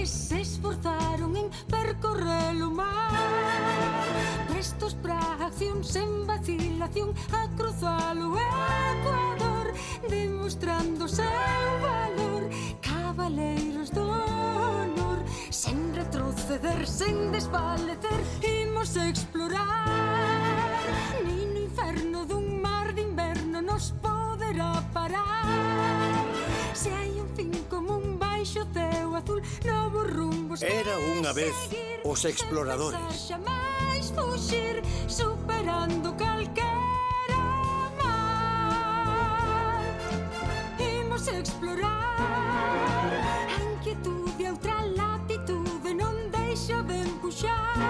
que se esforzaron en percorrer o mar, prestos pra acción sen vacilación a cruzar o Ecuador, demostrando seu valor, cabaleiros do honor, sen retroceder, sen desfalecer, imos explorar. Nin no inferno dun mar de inverno nos poderá parar. Se hai un fin común baixo ceo azul, novos rumbos. Era unha vez os exploradores. Xamais fuxir, superando calquera mar. Imos explorar a inquietude, a outra latitude non deixa de empuxar.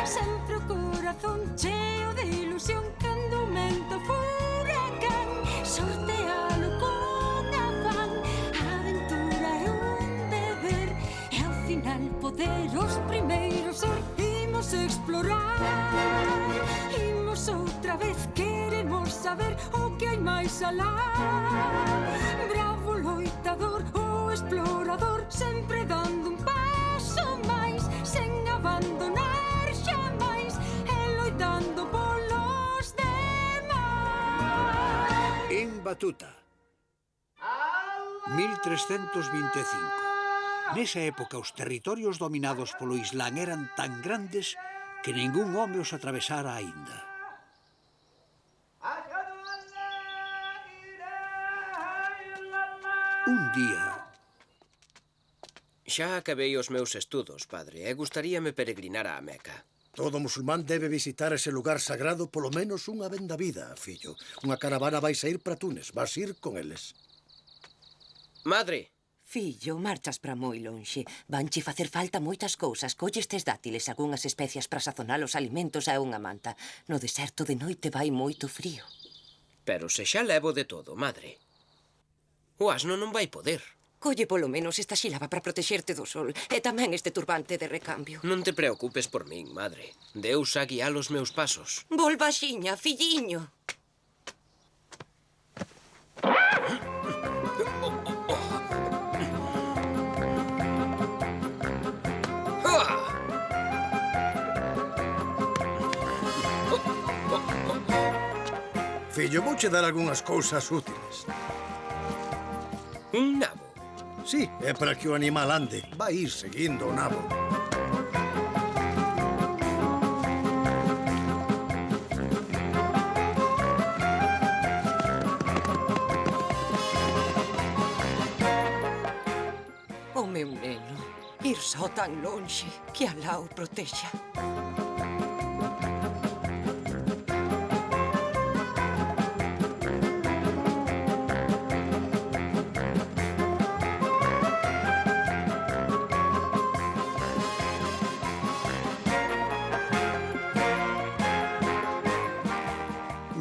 Sempre o corazón cheo de ilusión cando aumenta o furacán. Sortealo con afán, a aventura é un deber e ao final poder os primeiros ser. Imos explorar, imos outra vez, queremos saber o que hai máis alá. Bravo loitador, o explorador, sempre dando un paso máis, sen abandonar xamais, e loitando polos demais. En Batuta, 1325. Nesa época os territorios dominados polo Islán eran tan grandes que ningún home os atravesara aínda. Un día... Xa acabei os meus estudos, padre, e gustaríame peregrinar a Meca. Todo musulmán debe visitar ese lugar sagrado polo menos unha vez da vida, fillo. Unha caravana vai saír para Túnez. Vas ir con eles. Madre! Fillo, marchas para moi lonxe. Vanche facer falta moitas cousas. Colle estes dátiles, algunhas especias para sazonar os alimentos e unha manta. No deserto de noite vai moito frío. Pero se xa levo de todo, madre. O asno non vai poder. Colle polo menos esta xilaba para protexerte do sol e tamén este turbante de recambio. Non te preocupes por min, madre. Deus a guiar os meus pasos. Volva xiña, filliño. Fillo, vouche dar algunhas cousas útiles. Un nabo. Sí, é para que o animal ande. Vai ir seguindo o nabo. O meu neno, ir só tan lonxe, que Alá o protexa.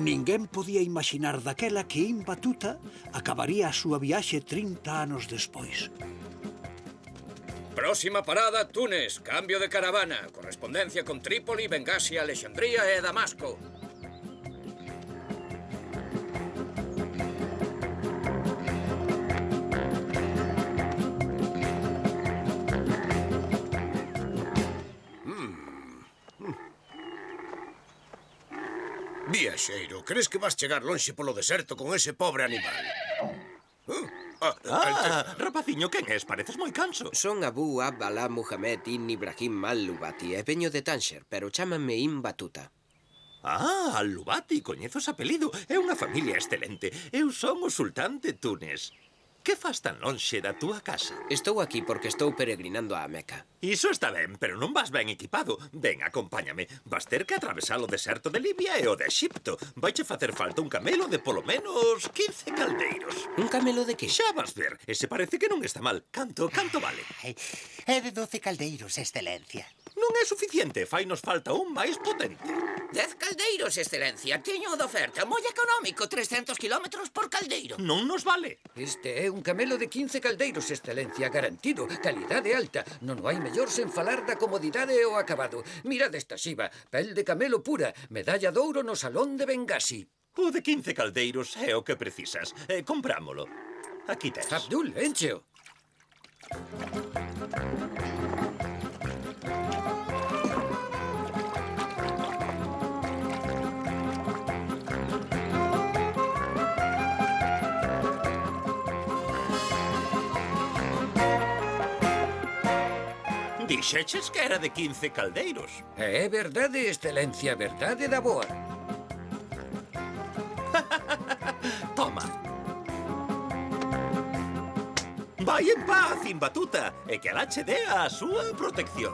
Ninguén podía imaginar daquela que Ibn Batuta acabaría a súa viaxe 30 anos despois. Próxima parada, Túnez. Cambio de caravana. Correspondencia con Trípoli, Bengasi, Alexandría e Damasco. Viaxeiro, crees que vas chegar lonxe polo deserto con ese pobre animal? Rapaciño, quen és? Pareces moi canso. Son Abu Abdallah Muhammad Ibn Ibrahim al-Lubati e veño de Tánger, pero chámanme Ibn Batuta. Al-Lubati, coñezo ese apelido. É unha familia excelente. Eu son o sultán de Túnez. Que fas tan lonxe da túa casa? Estou aquí porque estou peregrinando a Meca. Iso está ben, pero non vas ben equipado. Ven, acompáñame. Vas ter que atravesar o deserto de Libia e o de Exipto. Vaiche facer falta un camelo de polo menos 15 caldeiros. Un camelo de que? Xa vas ver. Ese parece que non está mal. Canto vale? É de 12 caldeiros, excelencia. Non é suficiente. Fainos falta un máis potente. 10 caldeiros, excelencia. Teño de oferta moi económico, 300 kilómetros por caldeiro. Non nos vale. Este é un camelo de 15 caldeiros, excelencia, garantido, calidade alta. Non hai mellor sen falar da comodidade e o acabado. Mira desta xiba, pel de camelo pura, medalla de ouro no Salón de Bengasi. O de 15 caldeiros é o que precisas. Comprámolo. Aquí tes. Abdul, encheo. Dixeches que era de 15 caldeiros. É verdade, excelencia, verdade da boa. Toma. Vai en paz, Imbatuta, e que alá che dea a súa protección.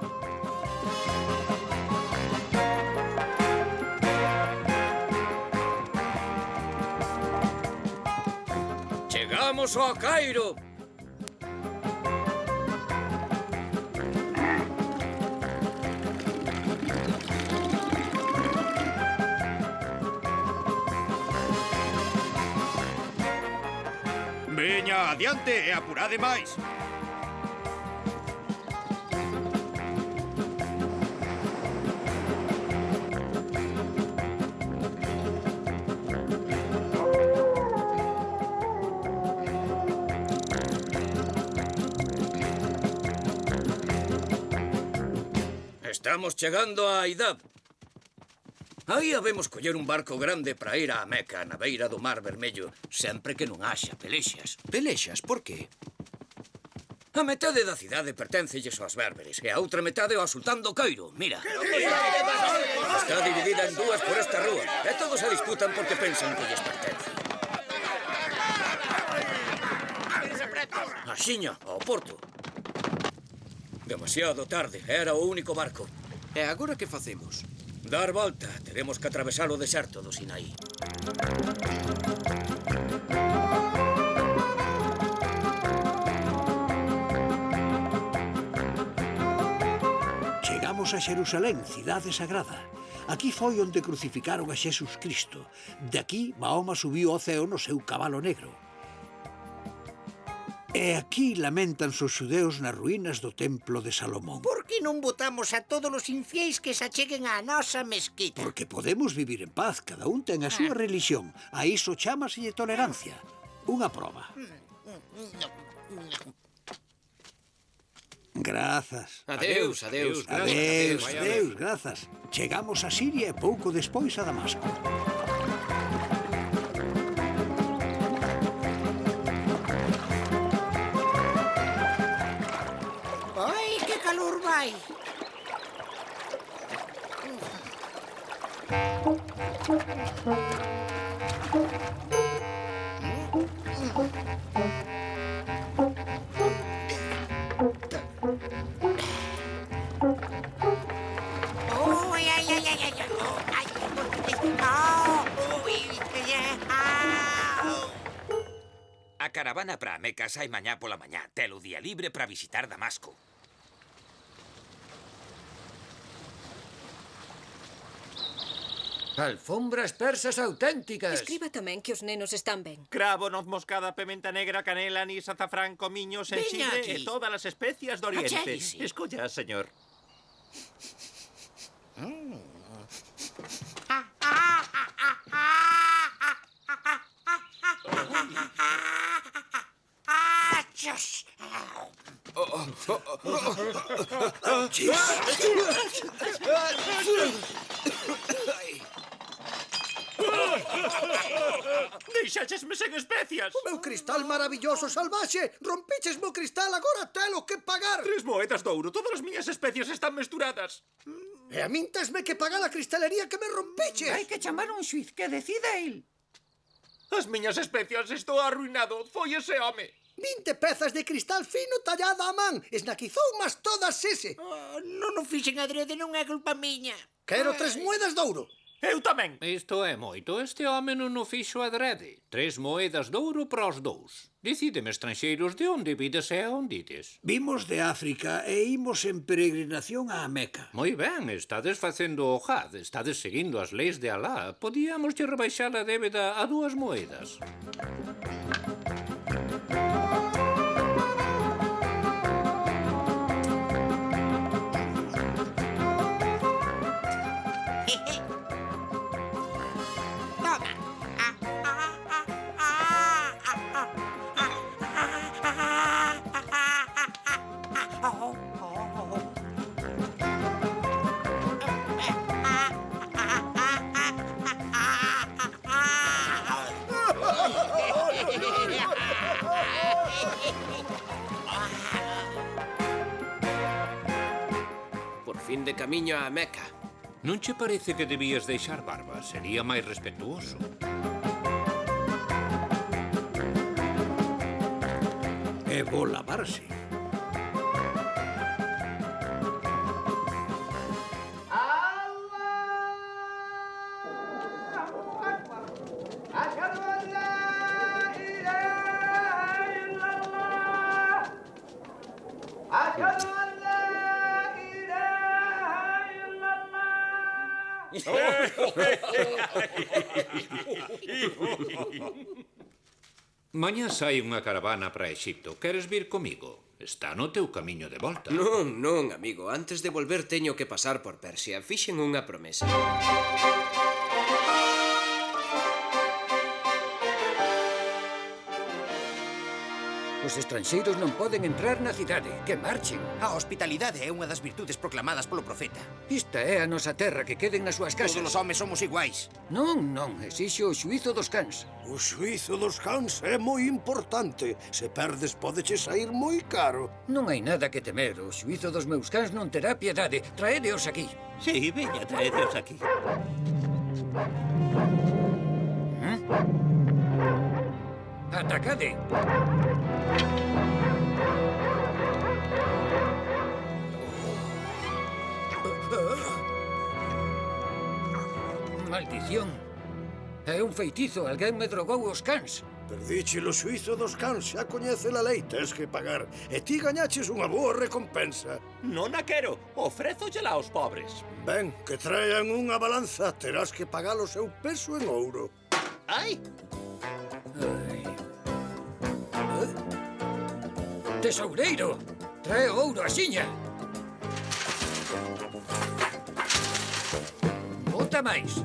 Chegamos ao Cairo. Veña, adiante e apurade máis. Estamos chegando a Aidab. Aí habemos coller un barco grande para ir á Meca, na beira do Mar Vermello, sempre que non haxa pelexas. Pelexas, por qué? A metade da cidade perténcelles aos berberes e a outra metade ao sultán do Cairo. Mira. Está dividida en dúas por esta rúa e todos a disputan porque pensan que lles pertence. Axiña, ao porto. Demasiado tarde, era o único barco. E agora que facemos? Dar volta, teremos que atravesar o deserto do Sinaí. Chegamos a Xerusalén, cidade sagrada. Aquí foi onde crucificaron a Xesús Cristo. De aquí, Mahoma subiu ao ceo no seu cabalo negro. E aquí lamentanse os xudeus nas ruínas do templo de Salomón. Por que non votamos a todos os infiéis que se acheguen á nosa mesquita? Porque podemos vivir en paz, cada un ten a súa religión. A iso chámaselle tolerancia. Unha proba. Grazas. Adeus, adeus. Adeus, grazas. Chegamos a Siria e pouco despois a Damasco. Ai, que calor vai! A caravana para a Meca sai mañá pola mañá. Telo día libre para visitar Damasco. Alfombras persas auténticas. Escriba tamén que os nenos están ben. Cravo, noz moscada, pementa negra, canela, anís, azafrán, comiño, sensible e todas as especias do Oriente. Achégese. Escolla, señor. Deixáchesme sen especias. O meu cristal maravilloso salvaxe! Rompiches mo cristal, agora telo que pagar! 3 moedas de ouro, todas as miñas especias están mesturadas. E a min tesme que pagar a cristalería que me rompiches! Hai que chamar un xuiz que decida el. As miñas especias, estou arruinado. Foi ese home. 20 pezas de cristal fino tallada a man. Esnaquizou mas todas ese. Non o fixen adrede, non é culpa miña. Quero 3 moedas de ouro. Eu tamén. Isto é moito. Este home non o fixo adrede. 3 moedas de ouro para os dous. Dicídeme, estranxeiros, de onde vides e a onde ides? Vimos de África e imos en peregrinación á Meca. Moi ben, estades facendo o jad, estades seguindo as leis de Alá. Podíamos lle rebaixar a débeda a 2 moedas. fin de camiño a Meca. Non che parece que debías deixar barba? Sería máis respetuoso. E vou lavarse. Mañá sai unha caravana para Exipto. Queres vir comigo? Está no teu camiño de volta. Non, non, amigo. Antes de volver teño que pasar por Persia. Fixen unha promesa. Os estranxeiros non poden entrar na cidade. Que marchen. A hospitalidade é unha das virtudes proclamadas polo profeta. Esta é a nosa terra, que queden nas súas casas. Todos os homes somos iguais. Non, non, exixo o xuízo dos cans. O xuízo dos cans é moi importante. Se perdes, podeche sair moi caro. Non hai nada que temer. O xuízo dos meus cans non terá piedade. Traédeos aquí. Sí, veña, traedeos aquí. Atacade. Maldición. É un feitizo. Alguén me drogou os cans. Perdiche o xuízo dos cans, xa coñece a lei, tes que pagar. E ti gañaches unha boa recompensa. Non a quero. Ofrézollela aos pobres. Ben, que traen unha balanza, terás que pagar o seu peso en ouro. Ai! Tesoureiro, trae ouro axiña. Bota máis.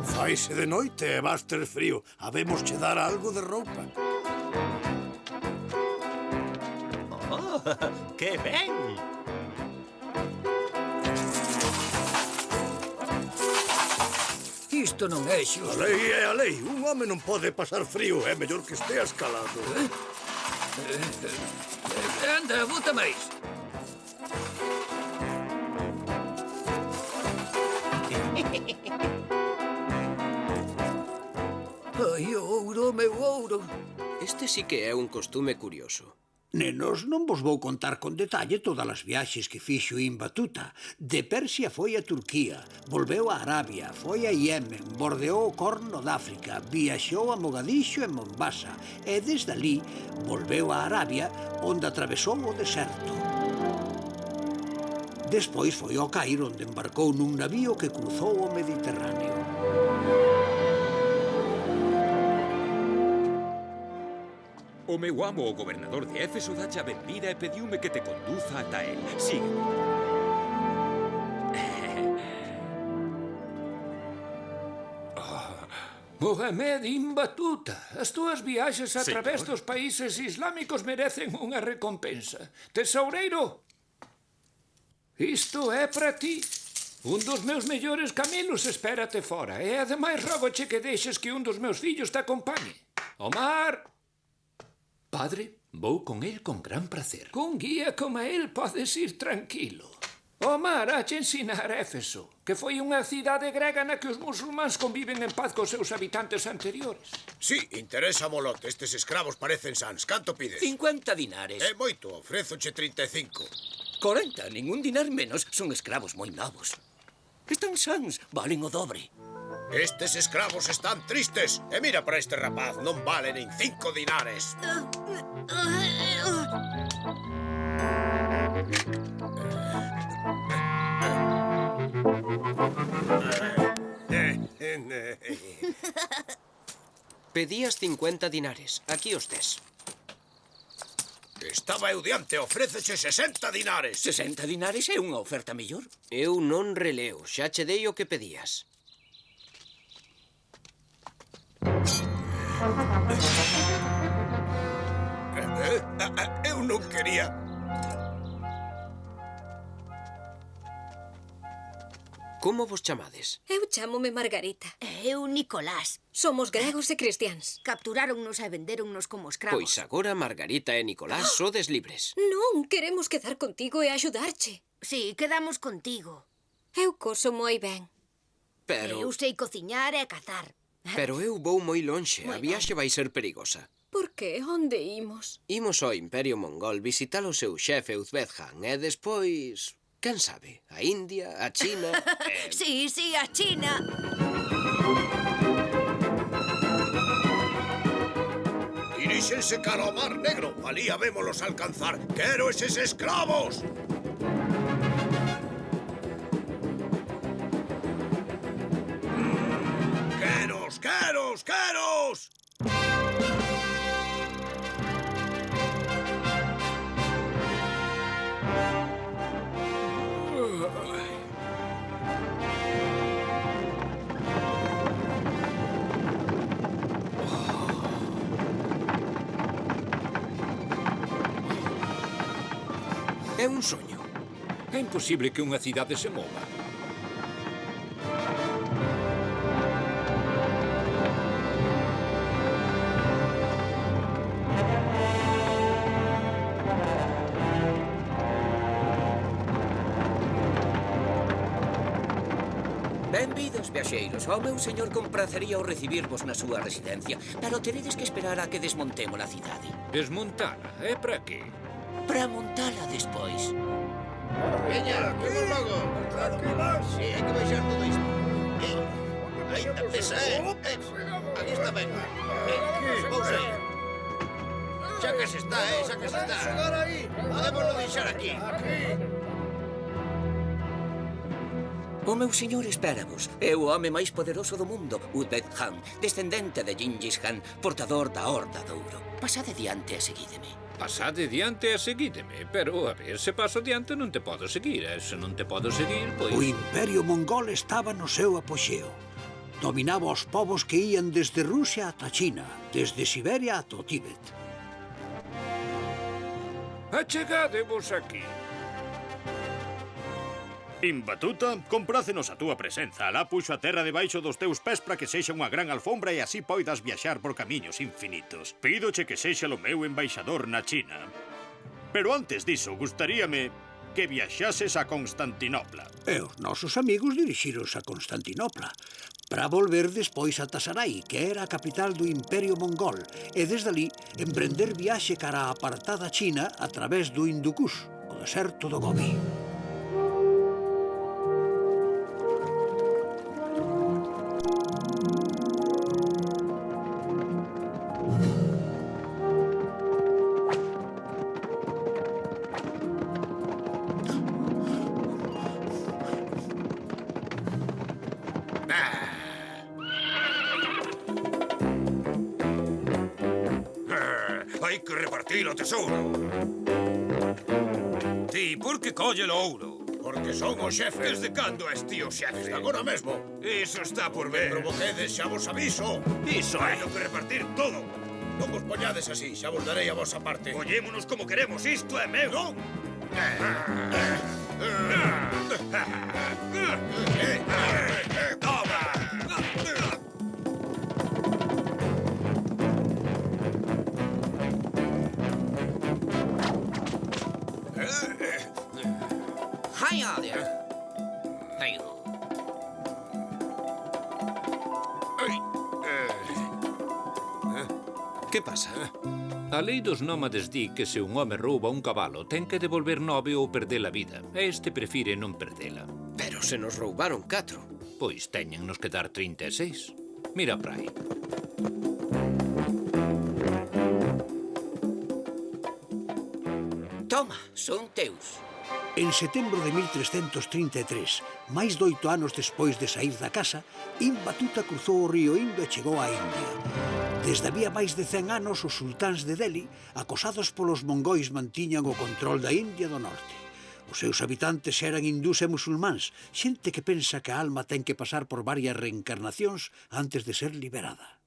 Faise de noite e vas ter frío. Habemos che dar algo de roupa. Oh, que ben! Isto non é xusto. A lei é a lei. Un home non pode pasar frío. É mellor que esteas calado. Anda, bota máis. Ai, o ouro, meu ouro. Este sí que é un costume curioso. Nenos, non vos vou contar con detalle todas as viaxes que fixo Ibn Batuta. De Persia foi a Turquía, volveu a Arabia, foi a Yemen, bordeou o Corno de África, viaxou a Mogadiscio e Mombasa e desde ali volveu a Arabia, onde atravesou o deserto. Despois foi ao Cairo, onde embarcou nun navío que cruzou o Mediterráneo. O meu amo, o gobernador de Éfeso, dache a benvida e pediume que te conduza ata el. Sígueme. Mohamed Ibn Batuta, as túas viaxes a través dos países islámicos merecen unha recompensa. Tesoureiro, isto é para ti. Un dos meus mellores camelos espérate fora. E ademais rogoche que deixes que un dos meus fillos te acompañe. Omar! Padre, vou con el con gran prazer. Con guía como el podes ir tranquilo. Omar, hache ensinar Éfeso, que foi unha cidade grega na que os musulmáns conviven en paz cos seus habitantes anteriores. Sí, interesa molote. Estes escravos parecen sans. Canto pides? 50 dinares. É moito, ofrézoche 35. 40, ningún dinar menos. Son escravos moi novos. Están sans, valen o dobre. Estes escravos están tristes. E mira para este rapaz, non vale nin 5 dinares. Pedías 50 dinares. Aquí os tes. Estaba eu diante, ofréceche 60 dinares. 60 dinares é unha oferta mellor. Eu non releo, xa che dei o que pedías. Eu non quería. Como vos chamades? Eu chámome Margarita. Eu Nicolás. Somos gregos e cristiáns. Capturáronnos e vendéronnos como escravos. Pois agora Margarita e Nicolás sodes libres. Non, queremos quedar contigo e axudarche. Sí, quedamos contigo. Eu coso moi ben. Pero... Eu sei cociñar e cazar. Pero eu vou moi lonxe. A Moi viaxe vai ser perigosa. Por que? Onde imos? Imos ao Imperio Mongol visitar o seu xefe Uzbek Khan e despois... Quen sabe? A India, a China... Sí, a China. Diríxense cara ao Mar Negro. Alí habémolos alcanzar. Quero eses escravos! Queros! É un soño. É imposible que unha cidade se mova. Benvidos, viaxeiros. Ao meu señor compracería o recibirvos na súa residencia, pero teredes que esperar a que desmontemos a cidade. Desmontala? É para qué? Para montala despois. Veña, vamos logo. Sí, hai que baixar todo isto. Ainda pesa, aquí está ben. Vou sair. Xa que se está, xa que se está. Podémoslo deixar aquí. O meu señor espéravos. É o home máis poderoso do mundo, Uzbek Khan, descendente de Gengis Khan, portador da Horda de Ouro. Pasade diante e seguídeme. Pasade diante e seguídeme, pero a ver, se paso diante non te podo seguir, e se non te podo seguir, pois... O Imperio Mongol estaba no seu apoxeo. Dominaba os povos que ían desde Rusia ata China, desde Siberia ata o Tíbet. Achegadevos aquí. Imbatuta, comprácenos a túa presenza. Alá puxo a terra debaixo dos teus pés para que sexa unha gran alfombra e así poidas viaxar por camiños infinitos. Pídoche que sexa o meu embaixador na China. Pero antes diso, gustaríame que viaxases a Constantinopla. E os nosos amigos dirixíronse a Constantinopla para volver despois a Sarai, que era a capital do Imperio Mongol, e desde ali emprender viaxe cara a apartada China a través do Hindu Kush, o deserto do Gobi. Hai que repartir o tesouro. Ti, por que colle o ouro? Porque son o xefe. Desde cando és ti o xefe? Desde agora mesmo. Iso está por ver. Provoquedes, xa vos aviso. Iso hai que repartir todo. Non vos poñades así, xa vos darei a vosa parte. Pollémonos como queremos, isto é meu. Non. Toma. Hai, Adia. Hai. Que pasa? A lei dos nómades di que se un home rouba un cabalo ten que devolver 9 ou perder a vida. Este prefire non perdela. Pero se nos roubaron 4. Pois teñen nos que dar 36. Mira para aí. Toma, son teus. En setembro de 1333, máis de 8 anos despois de saír da casa, Ibn Batuta cruzou o río Indo e chegou á India. Desde había máis de 100 anos, os sultáns de Delhi, acosados polos mongóis, mantiñan o control da India do norte. Os seus habitantes eran hindús e musulmáns, xente que pensa que a alma ten que pasar por varias reencarnacións antes de ser liberada.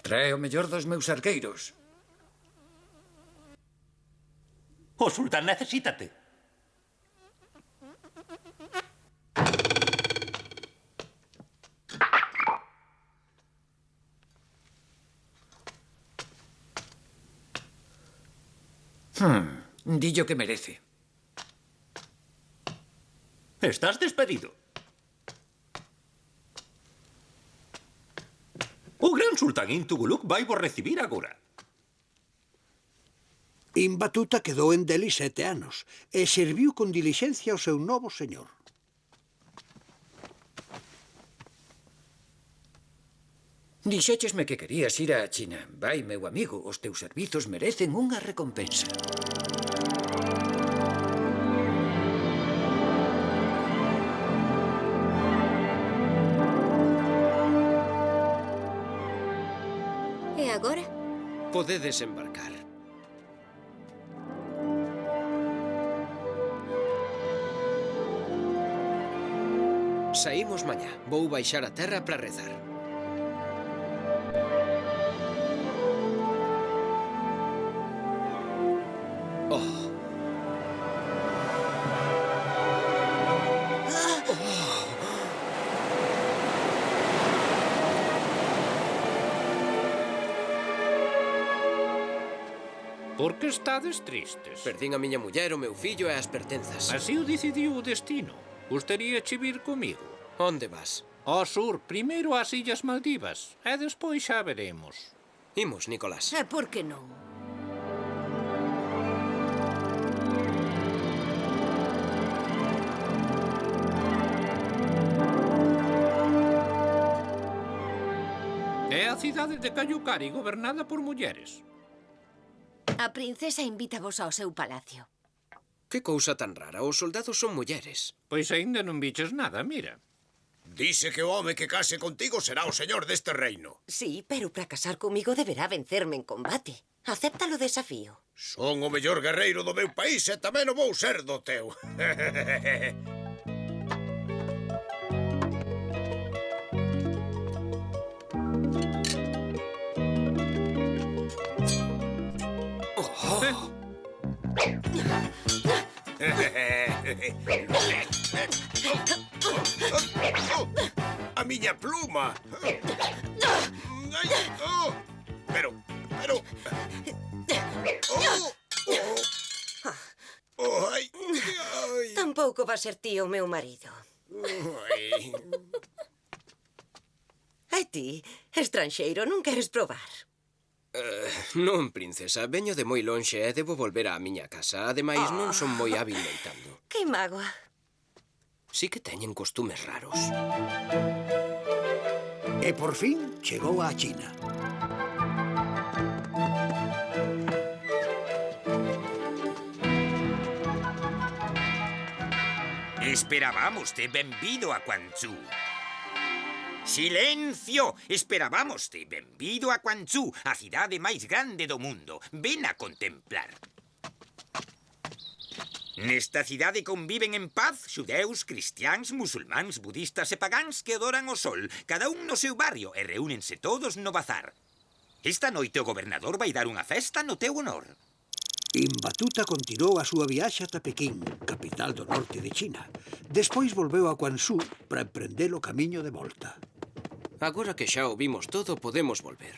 Trae o mellor dos meus arqueiros. O sultán necesítate. Dillo que merece. Estás despedido. O gran sultán Intuguluk vai vos recibir agora. Ibn Batuta quedou en Delhi 7 anos e serviu con dilixencia ao seu novo señor. Dixéchesme que querías ir a China. Vai, meu amigo, os teus servizos merecen unha recompensa. E agora? Podedes embarcar. Saímos mañá. Vou baixar a terra para rezar. Por que estades tristes? Perdín a miña muller, o meu fillo e as pertenzas. Así o decidiu o destino. Gustaríache vir comigo? Onde vas? Ao sur, primeiro ás Illas Maldivas, e despois xa veremos. Imos, Nicolás. E por que non? É a cidade de Cayucari, gobernada por mulleres. A princesa invítavos ao seu palacio. Que cousa tan rara, os soldados son mulleres. Pois aínda non viches nada, mira. Dice que o home que case contigo será o señor deste reino. Sí, pero para casar comigo deberá vencerme en combate. Acéptalo desafío. Son o mellor guerreiro do meu país e tamén o vou ser do teu. A miña pluma. Pero... Tampouco va ser ti o meu marido. E ti, estranxeiro, non queres probar? Non, princesa. Veño de moi lonxe e debo volver á miña casa. Ademais, non son moi hábil loitando. Que mágoa. Sí que teñen costumes raros. E por fin chegou á China. Esperábamoste, benvido a Quanzhou. Silencio! Esperábamoste, benvido a Quanzhou, a cidade máis grande do mundo. Ven a contemplar. Nesta cidade conviven en paz xudeus, cristiáns, musulmáns, budistas e pagáns que adoran o sol, cada un no seu barrio, e reúnense todos no bazar. Esta noite o gobernador vai dar unha festa no teu honor. Ibn Batuta continuou a súa viaxe ata Pequín, capital do norte de China. Despois volveu a Quanzhou para emprender o camiño de volta. Agora que xa o vimos todo, podemos volver.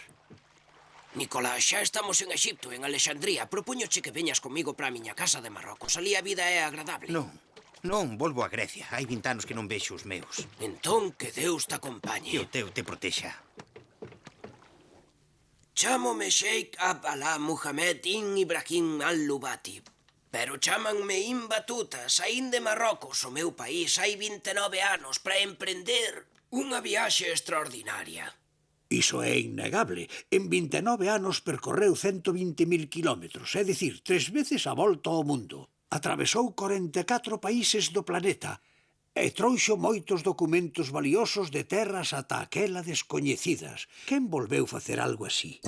Nicolás, xa estamos en Exipto, en Alexandría. Propúñoche que veñas comigo para a miña casa de Marrocos. Ali a vida é agradable. Non, volvo a Grecia. Hai 20 anos que non vexo os meus. Entón, que Deus te acompañe. Que o teu te protexa. Chámome Sheikh Abdallah Muhammad Ibn Ibrahim al-Lubati. Pero chámanme Ibn Batuta, saín de Marrocos, o meu país, hai 29 anos, para emprender unha viaxe extraordinaria. Iso é innegable. En 29 anos percorreu 120.000 kilómetros, é dicir, 3 veces a volta ao mundo. Atravesou 44 países do planeta e trouxo moitos documentos valiosos de terras ata aquela descoñecidas. Quen volveu facer algo así?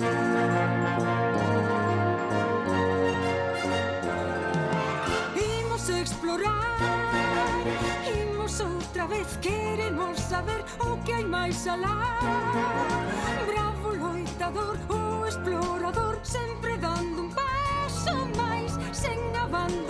Imos explorar, imos outra vez, queremos saber o que hai máis alá. Bravo loitador, o explorador, sempre dando un paso máis, sen abandonar.